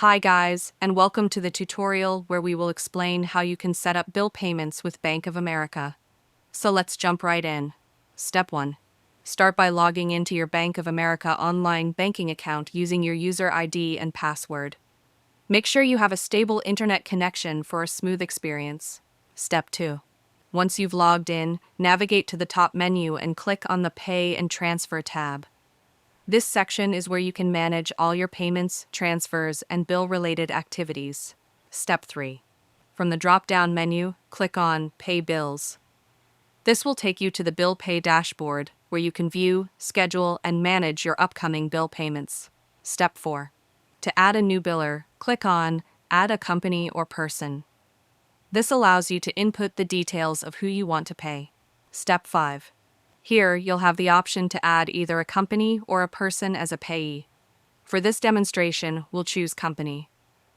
Hi guys, and welcome to the tutorial where we will explain how you can set up bill payments with Bank of America. So let's jump right in. Step 1. Start by logging into your Bank of America online banking account using your user ID and password. Make sure you have a stable internet connection for a smooth experience. Step 2. Once you've logged in, navigate to the top menu and click on the Pay and Transfer tab. This section is where you can manage all your payments, transfers, and bill-related activities. Step 3. From the drop-down menu, click on Pay Bills. This will take you to the Bill Pay dashboard, where you can view, schedule, and manage your upcoming bill payments. Step 4. To add a new biller, click on Add a Company or Person. This allows you to input the details of who you want to pay. Step 5. Here, you'll have the option to add either a company or a person as a payee. For this demonstration, we'll choose company.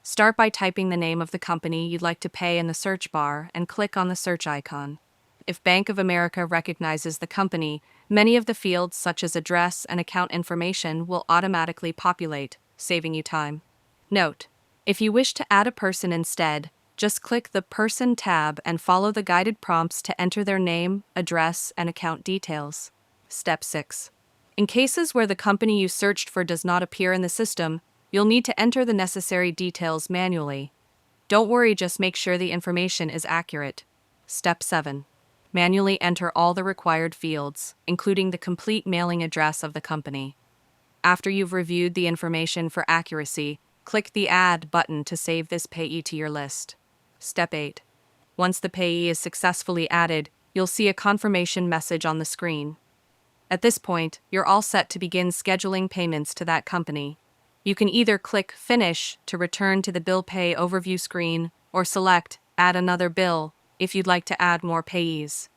Start by typing the name of the company you'd like to pay in the search bar and click on the search icon. If Bank of America recognizes the company, many of the fields such as address and account information will automatically populate, saving you time. Note: if you wish to add a person instead, just click the Person tab and follow the guided prompts to enter their name, address, and account details. Step 6. In cases where the company you searched for does not appear in the system, you'll need to enter the necessary details manually. Don't worry, just make sure the information is accurate. Step 7. Manually enter all the required fields, including the complete mailing address of the company. After you've reviewed the information for accuracy, click the Add button to save this payee to your list. Step 8. Once the payee is successfully added, you'll see a confirmation message on the screen. At this point, you're all set to begin scheduling payments to that company. You can either click Finish to return to the Bill Pay overview screen or select Add another bill if you'd like to add more payees.